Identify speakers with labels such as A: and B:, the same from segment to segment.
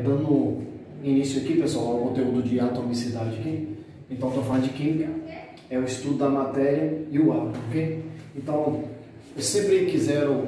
A: Dando início aqui, pessoal, ao conteúdo de atomicidade aqui. Então, estou falando de química, é o estudo da matéria e o átomo, ok? Então, sempre quiseram,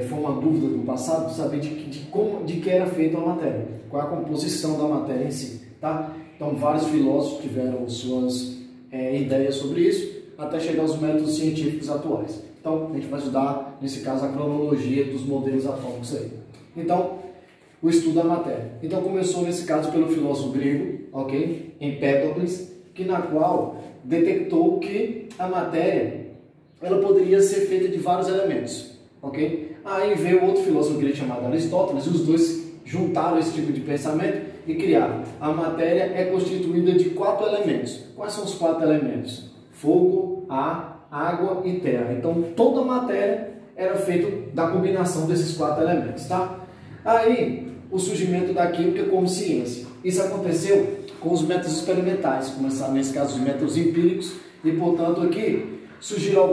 A: foi uma dúvida do passado, saber de que era feita a matéria, qual a composição da matéria em si, tá? Então, vários filósofos tiveram suas ideias sobre isso, até chegar aos métodos científicos atuais. Então, a gente vai estudar, nesse caso, a cronologia dos modelos atômicos aí. Então, o estudo da matéria. Então, começou, nesse caso, pelo filósofo grego, ok? Empédocles, na qual detectou que a matéria ela poderia ser feita de vários elementos, ok? Aí veio outro filósofo grego chamado Aristóteles, e os dois juntaram esse tipo de pensamento e criaram. A matéria é constituída de 4 elementos. Quais são os 4 elementos? Fogo, ar, água e terra. Então, toda a matéria era feita da combinação desses 4 elementos, tá? Aí, o surgimento da química como ciência. Isso aconteceu com os métodos experimentais, começaram nesse caso os métodos empíricos, e portanto aqui surgiram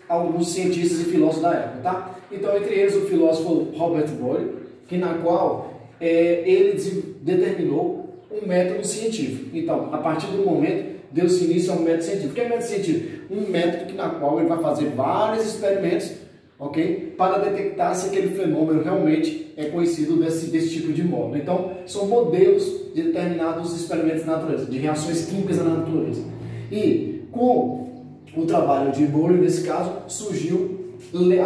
A: alguns cientistas e filósofos da época, tá? Então, entre eles o filósofo Robert Boyle, na qual ele determinou um método científico. Então, a partir do momento, deu-se início a um método científico. O que é método científico? Um método na qual ele vai fazer vários experimentos, ok? Para detectar se aquele fenômeno realmente é conhecido desse tipo de modo. Então, são modelos de determinados experimentos na natureza, de reações químicas na natureza. E com o trabalho de Boyle, nesse caso, surgiu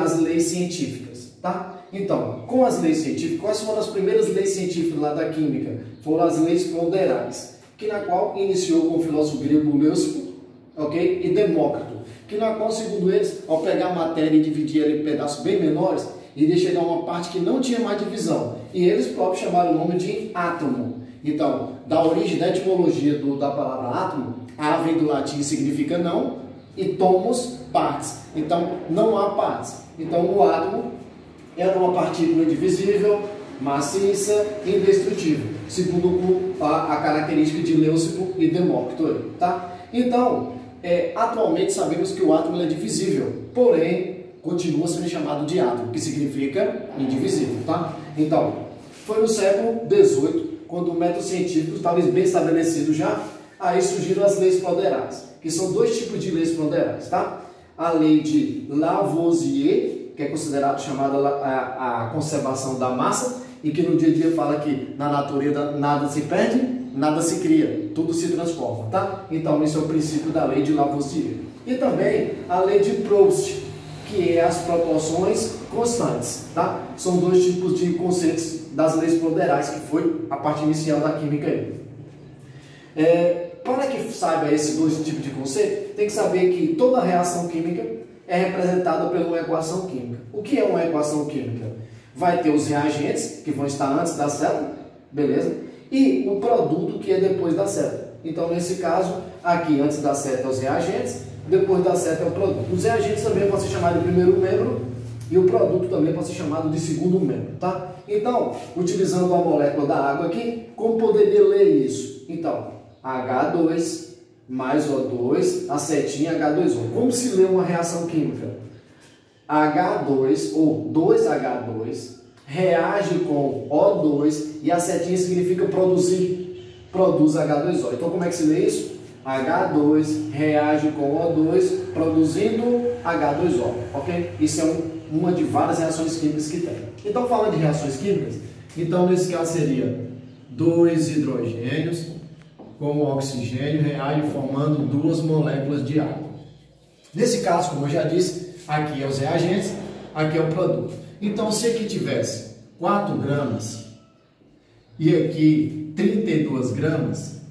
A: as leis científicas, tá? Então, com as leis científicas, quais foram as primeiras leis científicas lá da química? Foram as leis ponderais, na qual iniciou com o filósofo grego Leucipo, ok? E Demócrito, na qual, segundo eles, ao pegar a matéria e dividir ela em pedaços bem menores, iria chegar a uma parte que não tinha mais divisão. E eles próprios chamaram o nome de átomo. Então, da origem, da etimologia da palavra átomo, A vem do latim, significa não, e tomos, partes. Então, não há partes. Então, o átomo era uma partícula indivisível, maciça e indestrutível, segundo a característica de Leucipo e Demócrito, tá? Então, atualmente sabemos que o átomo é divisível, porém, continua sendo chamado de átomo, que significa indivisível, tá? Então, foi no século XVIII, quando o método científico estava bem estabelecido já, aí surgiram as leis ponderais, que são 2 tipos de leis ponderais, tá? A lei de Lavoisier, que é considerada chamada a conservação da massa, e que no dia a dia fala que na natureza nada se perde, nada se cria, tudo se transforma, tá? Então, esse é o princípio da lei de Lavoisier. E também a lei de Proust, que é as proporções constantes, tá? São 2 tipos de conceitos das leis ponderais, que foi a parte inicial da química aí. Para que saiba esses 2 tipos de conceito, tem que saber que toda reação química é representada por uma equação química. O que é uma equação química? Vai ter os reagentes, que vão estar antes da célula, beleza? E o produto, que é depois da célula. Então, nesse caso, aqui antes da célula é os reagentes, depois da célula é o produto. Os reagentes também podem ser chamados de primeiro membro e o produto também pode ser chamado de segundo membro, tá? Então, utilizando a molécula da água aqui, como poderia ler isso? Então, H2 mais O2, a setinha H2O. Como se lê uma reação química? H2 ou 2H2 reage com O2 e a setinha significa produzir, produz H2O. Então, como é que se lê isso? H2 reage com O2 produzindo H2O, ok? Isso é uma de várias reações químicas que tem. Então, falando de reações químicas, então nesse caso seria 2 hidrogênios com oxigênio reagem formando 2 moléculas de água. Nesse caso, como eu já disse, aqui é os reagentes, aqui é o produto. Então, se aqui tivesse 4 gramas e aqui 32 gramas,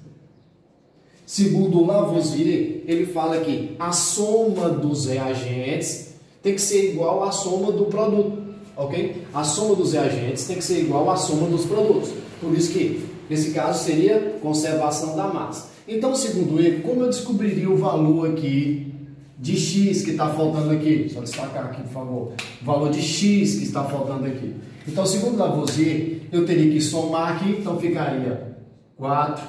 A: segundo o Lavoisier, ele fala que a soma dos reagentes tem que ser igual à soma do produto, ok? A soma dos reagentes tem que ser igual à soma dos produtos. Por isso que, nesse caso, seria conservação da massa. Então, segundo ele, como eu descobriria o valor aqui de X que está faltando aqui? Só destacar aqui, por favor. O valor de X que está faltando aqui. Então, segundo Lavoisier, eu teria que somar aqui, então ficaria 4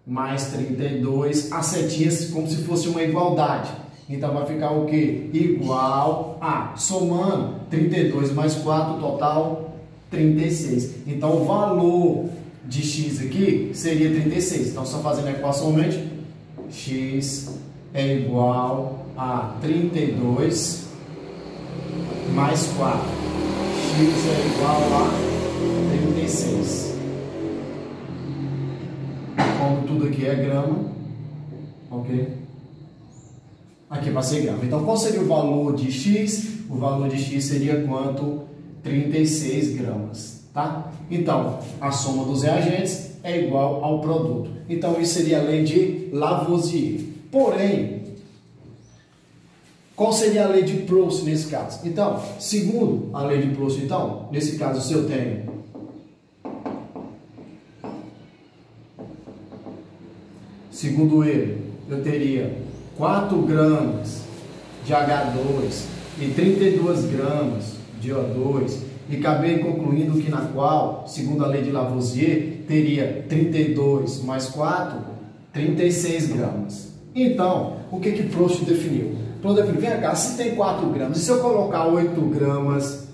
A: mais 32, a setinha como se fosse uma igualdade. Então vai ficar o quê? Igual a, somando 32 mais 4, total 36. Então o valor de x aqui seria 36. Então, só fazendo a equação mente, x é igual a 32 mais 4. X é igual a 36. Como tudo aqui é grama, ok? Aqui vai ser grama. Então, qual seria o valor de x? O valor de x seria quanto? 36 gramas, tá? Então, a soma dos reagentes é igual ao produto. Então, isso seria a lei de Lavoisier. Porém, qual seria a lei de Proust nesse caso? Então, segundo a lei de Proust, então, nesse caso, se eu tenho segundo ele, eu teria 4 gramas de H2 e 32 gramas de O2 e acabei concluindo que na qual, segundo a lei de Lavoisier, teria 32 mais 4, 36 gramas. Então, o que Proust definiu? Proust definiu, vem cá, se tem 4 gramas, e se eu colocar 8 gramas,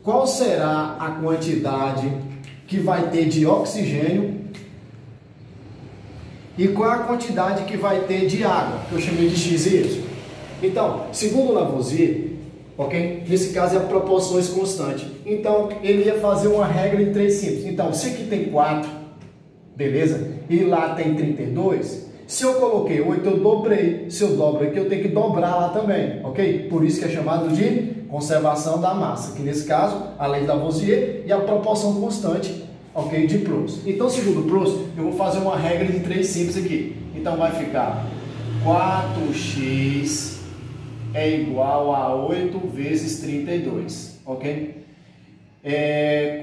A: qual será a quantidade que vai ter de oxigênio e qual a quantidade que vai ter de água, que eu chamei de x e y? Então, segundo Lavoisier, ok? Nesse caso é a proporções constante. Então, ele ia fazer uma regra em 3 simples. Então, se aqui tem 4, beleza? E lá tem 32, se eu coloquei 8, eu dobrei. Se eu dobro aqui, eu tenho que dobrar lá também, ok? Por isso que é chamado de conservação da massa, que nesse caso, a lei de Lavoisier e a proporção constante, ok? De Proust. Então, segundo Proust, eu vou fazer uma regra de 3 simples aqui. Então, vai ficar 4x é igual a 8 vezes 32, ok?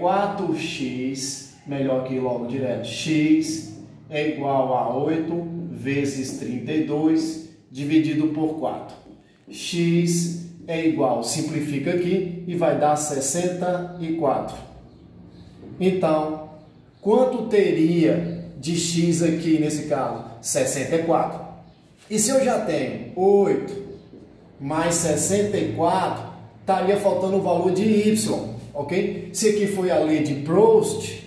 A: 4x, melhor aqui logo direto, x é igual a 8 vezes 32 dividido por 4. X é igual, simplifica aqui e vai dar 64. Então, quanto teria de x aqui nesse caso? 64. E se eu já tenho 8 mais 64, estaria faltando o valor de y, ok? Se aqui foi a lei de Proust,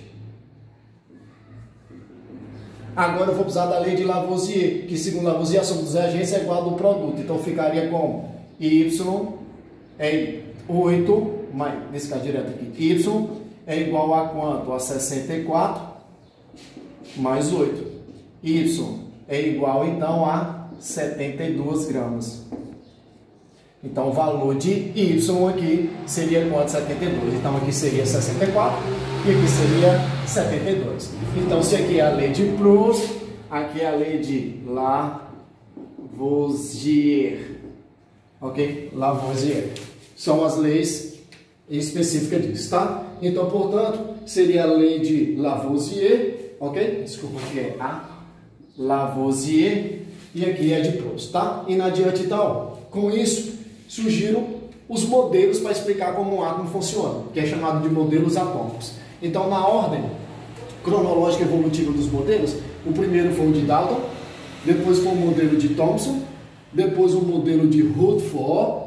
A: agora eu vou precisar da lei de Lavoisier, que segundo Lavoisier a soma dos reagentes é igual ao do produto. Então ficaria como? Y é 8, mais, nesse caso direto aqui, y é igual a quanto? A 64 mais 8. Y é igual então a 72 gramas. Então, o valor de Y aqui seria quanto? 72. Então, aqui seria 64 e aqui seria 72. Então, se aqui é a lei de Proust, aqui é a lei de Lavoisier. Ok? Lavoisier. São as leis específicas disso, tá? Então, portanto, seria a lei de Lavoisier, ok? Desculpa, aqui é a Lavoisier e aqui é de Proust, tá? E na adiante, então, com isso, surgiram os modelos para explicar como um átomo funciona, que é chamado de modelos atômicos. Então, na ordem cronológica evolutiva dos modelos, o primeiro foi o de Dalton, depois foi o modelo de Thomson, depois o modelo de Rutherford,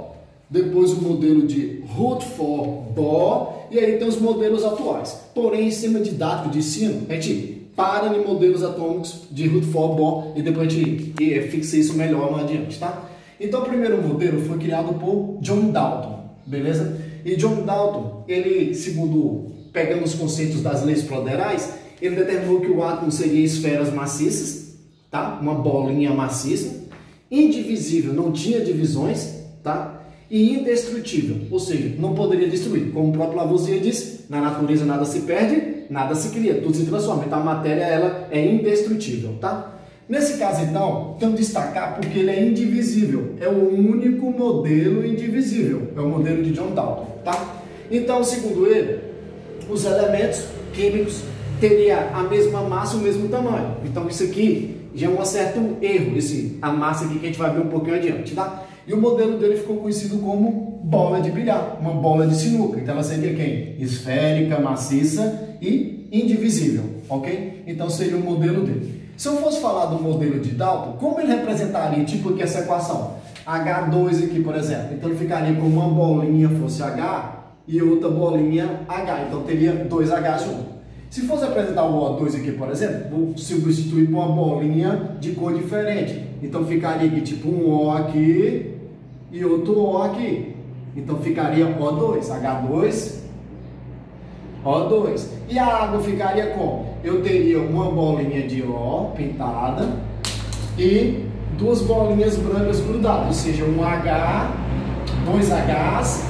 A: depois o modelo de Rutherford-Bohr, e aí tem os modelos atuais. Porém, em sistema didático de ensino, a gente para em modelos atômicos de Rutherford-Bohr e depois a gente fixa isso melhor mais adiante, tá? Então, o primeiro modelo foi criado por John Dalton, beleza? E John Dalton, ele, segundo, pegando os conceitos das leis proderais, ele determinou que o átomo seria esferas maciças, tá? Uma bolinha maciça, indivisível, não tinha divisões, tá? E indestrutível, ou seja, não poderia destruir. Como o próprio Lavoisier diz, na natureza nada se perde, nada se cria, tudo se transforma. Então, a matéria, ela é indestrutível, tá? Nesse caso, então, temos que destacar porque ele é indivisível. É o único modelo indivisível. É o modelo de John Dalton, tá? Então, segundo ele, os elementos químicos teriam a mesma massa, o mesmo tamanho. Então, isso aqui já é um certo erro, a massa aqui que a gente vai ver um pouquinho adiante, tá? E o modelo dele ficou conhecido como bola de bilhar, uma bola de sinuca. Então, ela seria quem? Esférica, maciça e indivisível, ok? Então, seria o modelo dele. Se eu fosse falar do modelo de Dalton, como ele representaria, tipo aqui essa equação? H2 aqui, por exemplo. Então, ele ficaria como uma bolinha fosse H e outra bolinha H. Então, teria 2H junto. Se fosse apresentar o O2 aqui, por exemplo, vou substituir por uma bolinha de cor diferente. Então ficaria aqui tipo um O aqui e outro O aqui. Então ficaria O2, H2, O2. E a água ficaria como? Eu teria uma bolinha de O pintada e duas bolinhas brancas grudadas, ou seja, um H, dois Hs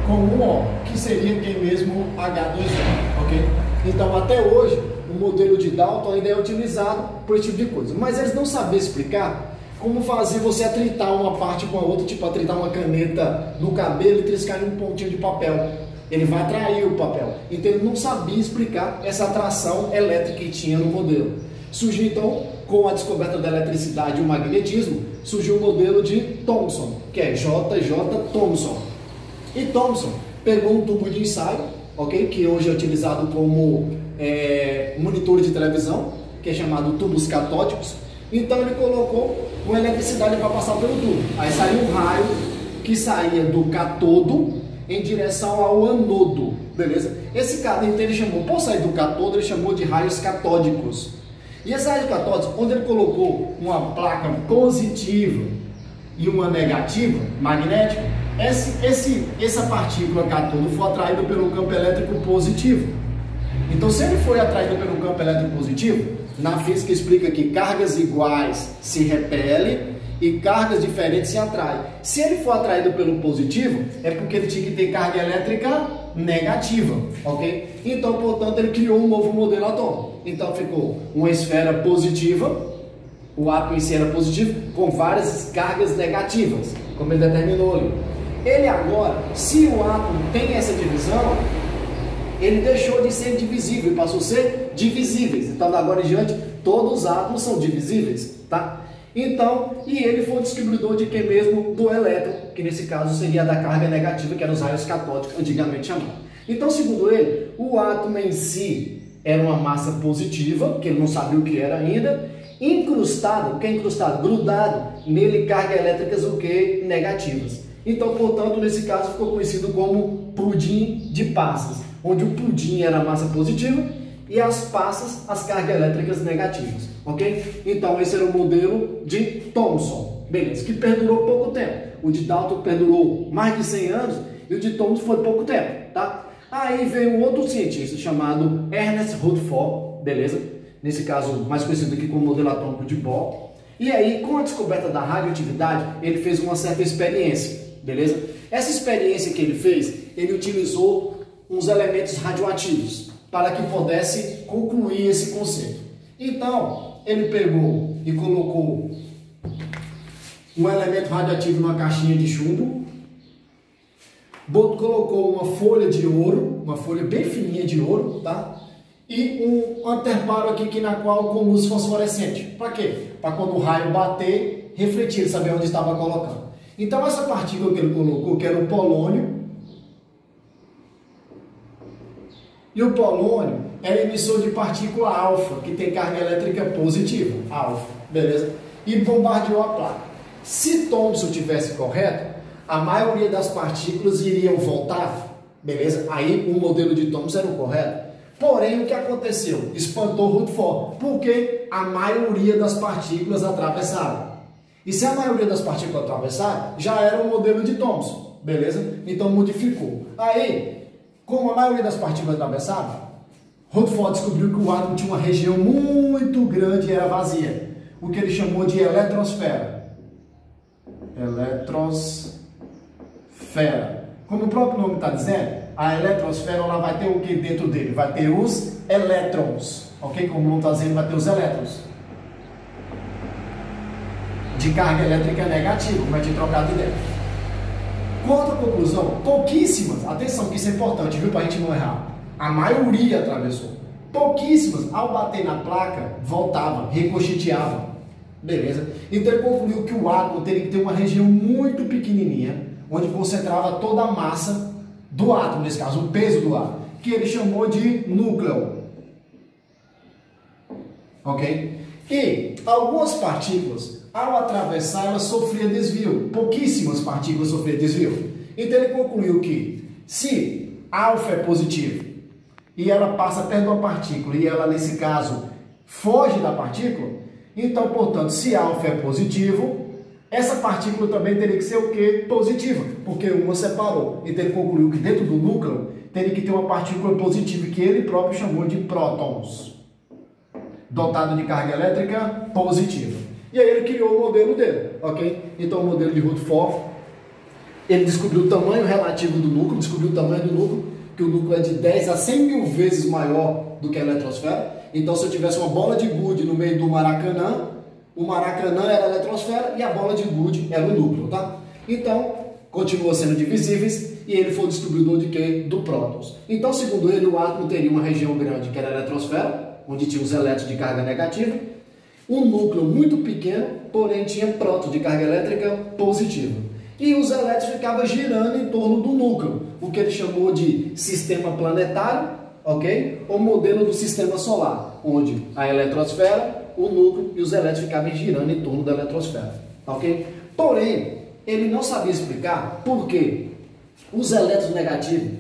A: com um O, que seria aqui mesmo H2O, ok? Então até hoje o modelo de Dalton ainda é utilizado por esse tipo de coisa, mas eles não sabiam explicar como fazer você atritar uma parte com a outra, tipo atritar uma caneta no cabelo e triscar em um pontinho de papel. Ele vai atrair o papel. Então ele não sabia explicar essa atração elétrica que tinha no modelo. Surgiu então, com a descoberta da eletricidade e o magnetismo, surgiu o modelo de Thomson, que é J.J. Thomson. E Thomson pegou um tubo de ensaio, ok, que hoje é utilizado como monitor de televisão, que é chamado tubos catódicos. Então ele colocou uma eletricidade para passar pelo tubo. Aí saiu um raio que saía do catodo em direção ao anodo, beleza? Esse cara, então ele chamou, por sair do catodo, ele chamou de raios catódicos. E esses raios catódicos, onde ele colocou uma placa positiva e uma negativa, magnética, essa partícula catodo foi atraída pelo campo elétrico positivo. Então, se ele foi atraído pelo campo elétrico positivo, na física explica que cargas iguais se repelem e cargas diferentes se atraem. Se ele for atraído pelo positivo, é porque ele tinha que ter carga elétrica negativa, ok? Então, portanto, ele criou um novo modelo atômico. Então, ficou uma esfera positiva, o átomo em si era positivo, com várias cargas negativas, como ele determinou ali. Ele agora, se o átomo tem essa divisão, ele deixou de ser divisível e passou a ser divisíveis. Então, da agora em diante, todos os átomos são divisíveis, tá? Então, e ele foi o descobridor de que mesmo? Do elétron, que nesse caso seria da carga negativa, que eram os raios catódicos, antigamente chamados. Então, segundo ele, o átomo em si era uma massa positiva, que ele não sabia o que era ainda, incrustado, o que é incrustado? Grudado nele cargas elétricas o que? Negativas. Então, portanto, nesse caso ficou conhecido como pudim de passas, onde o pudim era a massa positiva e as passas as cargas elétricas negativas, ok? Então esse era o modelo de Thomson, beleza, que perdurou pouco tempo. O de Dalton perdurou mais de 100 anos e o de Thomson foi pouco tempo, tá? Aí veio um outro cientista chamado Ernest Rutherford, beleza? Nesse caso mais conhecido aqui como modelo atômico de Bohr. E aí, com a descoberta da radioatividade, ele fez uma certa experiência, beleza? Essa experiência que ele fez, ele utilizou uns elementos radioativos para que pudesse concluir esse conceito. Então, ele pegou e colocou um elemento radioativo numa caixinha de chumbo, colocou uma folha de ouro, uma folha bem fininha de ouro, tá? E um anterparo aqui na qual com luz fosforescente. Para quê? Para quando o raio bater, refletir, saber onde estava colocando. Então, essa partícula que ele colocou, que era o polônio, e o polônio era emissor de partícula alfa, que tem carga elétrica positiva, alfa, beleza? E bombardeou a placa. Se Thomson tivesse correto, a maioria das partículas iriam voltar, beleza? Aí o modelo de Thomson era o correto. Porém, o que aconteceu? Espantou Rutherford, porque a maioria das partículas atravessaram. E se a maioria das partículas atravessaram, já era o modelo de Thomson, beleza? Então modificou. Aí, como a maioria das partículas atravessaram, Rutherford descobriu que o átomo tinha uma região muito grande e era vazia, o que ele chamou de eletrosfera. Eletrosfera. Como o próprio nome está dizendo, a eletrosfera ela vai ter o que dentro dele? Vai ter os elétrons, ok? Como o nome está dizendo, vai ter os elétrons de carga elétrica negativa, vai ter trocado de dentro. Quanto à conclusão, pouquíssimas, atenção que isso é importante, viu, para a gente não errar, a maioria atravessou, pouquíssimas, ao bater na placa, voltava, ricocheteava, beleza? Então ele concluiu que o átomo teria que ter uma região muito pequenininha, onde concentrava toda a massa do átomo, nesse caso, o peso do átomo, que ele chamou de núcleo, ok? E algumas partículas, ao atravessar, ela sofria desvio. Pouquíssimas partículas sofriam desvio. Então ele concluiu que se alfa é positivo e ela passa perto de uma partícula e ela, nesse caso, foge da partícula, então, portanto, se alfa é positivo, essa partícula também teria que ser o quê? Positiva, porque uma separou. Então ele concluiu que dentro do núcleo teria que ter uma partícula positiva que ele próprio chamou de prótons, dotado de carga elétrica positiva. E aí ele criou o modelo dele, ok? Então o modelo de Rutherford, ele descobriu o tamanho relativo do núcleo, descobriu o tamanho do núcleo, que o núcleo é de 10 a 100 mil vezes maior do que a eletrosfera. Então se eu tivesse uma bola de gude no meio do Maracanã, o Maracanã era a eletrosfera e a bola de gude era o núcleo, tá? Então, continua sendo divisíveis e ele foi o descobridor de quê? Do prótons. Então, segundo ele, o átomo teria uma região grande, que era a eletrosfera, onde tinha os elétrons de carga negativa, um núcleo muito pequeno, porém tinha prótons de carga elétrica positiva. E os elétrons ficavam girando em torno do núcleo, o que ele chamou de sistema planetário, ok? Ou modelo do sistema solar, onde a eletrosfera, o núcleo e os elétrons ficavam girando em torno da eletrosfera, ok? Porém, ele não sabia explicar por que os elétrons negativos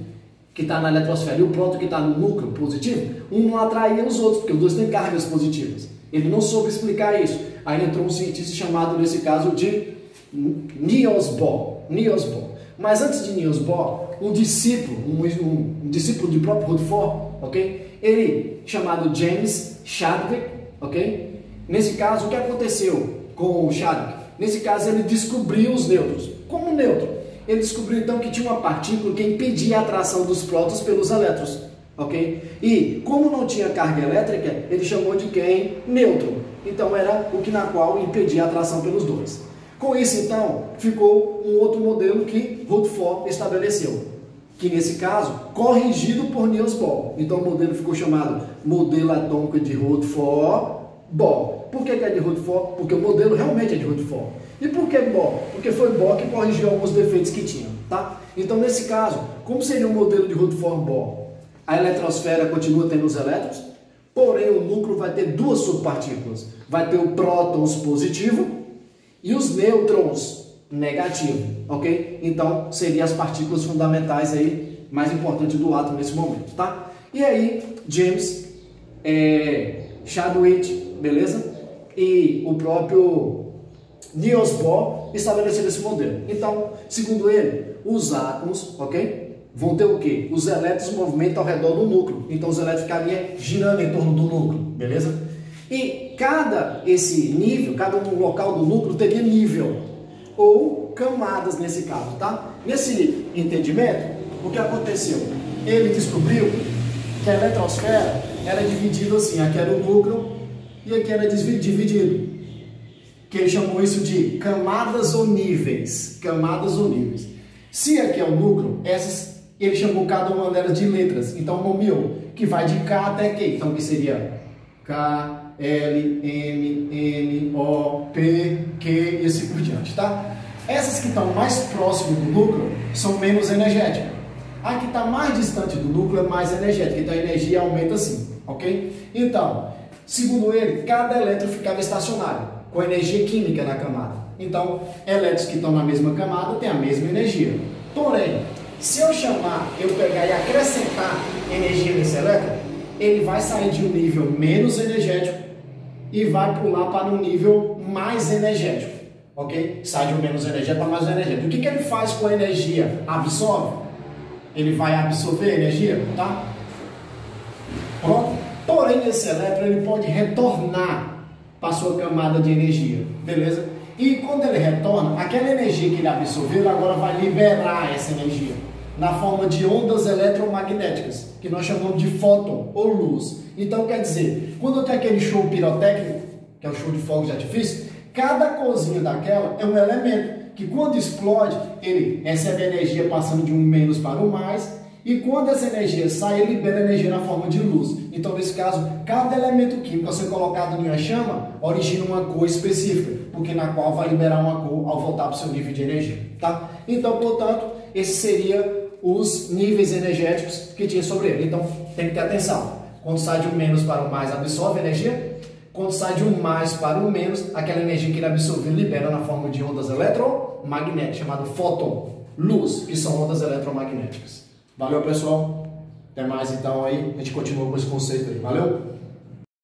A: que estão na eletrosfera e o próton que está no núcleo positivo, um não atraía os outros, porque os dois têm cargas positivas. Ele não soube explicar isso. Aí entrou um cientista chamado, nesse caso, de Niels Bohr. Mas antes de Niels Bohr, um discípulo de próprio Rutherford, ok? Ele, chamado James Chadwick, ok? Nesse caso, o que aconteceu com o Chadwick? Nesse caso, ele descobriu os nêutrons. Como nêutron? Ele descobriu, então, que tinha uma partícula que impedia a atração dos prótons pelos elétrons, ok? E, como não tinha carga elétrica, ele chamou de quem? Nêutron. Então, era o que na qual impedia a atração pelos dois. Com isso, então, ficou um outro modelo que Rutherford estabeleceu, que, nesse caso, corrigido por Niels Bohr. Então, o modelo ficou chamado modelo atômico de Rutherford-Bohr. Por que é de Rutherford? Porque o modelo realmente é de Rutherford. E por que Bohr? Porque foi Bohr que corrigiu alguns defeitos que tinha, tá? Então, nesse caso, como seria o modelo de Rutherford-Bohr? A eletrosfera continua tendo os elétrons, porém o núcleo vai ter duas subpartículas. Vai ter o prótons positivo e os nêutrons negativo, ok? Então, seriam as partículas fundamentais aí, mais importantes do átomo nesse momento, tá? E aí, James Chadwick, beleza? E o próprio Niels Bohr estabeleceram esse modelo. Então, segundo ele, os átomos, ok? Vão ter o quê? Os elétrons movimentam ao redor do núcleo. Então, os elétrons ficariam girando em torno do núcleo, beleza? E cada um local do núcleo teria nível, ou camadas nesse caso, tá? Nesse entendimento, o que aconteceu? Ele descobriu que a eletrosfera era dividida assim, aqui era o núcleo e aqui era dividido, que ele chamou isso de camadas ou níveis, Se aqui é o núcleo, ele chamou cada uma delas de letras, então nomeou, que vai de K até Q, então que seria K, L, M, N, O, P, Q e assim por diante, tá? Essas que estão mais próximas do núcleo são menos energéticas. A que está mais distante do núcleo é mais energética, então a energia aumenta assim, ok? Então, segundo ele, cada elétron ficava estacionário, com energia química na camada. Então, elétrons que estão na mesma camada têm a mesma energia. Porém, se eu pegar e acrescentar energia nesse elétron, ele vai sair de um nível menos energético e vai pular para um nível mais energético, ok? Sai de um menos energético para mais energético. O que ele faz com a energia? Absorve? Ele vai absorver energia, tá? Pronto? Porém, esse elétron ele pode retornar para a sua camada de energia, beleza? E quando ele retorna, aquela energia que ele absorveu agora vai liberar essa energia na forma de ondas eletromagnéticas, que nós chamamos de fóton ou luz. Então, quer dizer, quando tem aquele show pirotécnico, que é o show de fogos de artifício, cada coisinha daquela é um elemento que, quando explode, ele recebe energia passando de um menos para um mais, e quando essa energia sai, ele libera energia na forma de luz. Então, nesse caso, cada elemento químico a ser colocado em uma chama origina uma cor específica, porque na qual vai liberar uma cor ao voltar para o seu nível de energia, tá? Então, portanto, esse seria os níveis energéticos que tinha sobre ele. Então, tem que ter atenção. Quando sai de um menos para um mais, absorve energia. Quando sai de um mais para um menos, aquela energia que ele absorveu libera na forma de ondas eletromagnéticas, chamado fóton, luz, que são ondas eletromagnéticas. Valeu, pessoal! Até mais então aí, a gente continua com esse conceito aí. Valeu?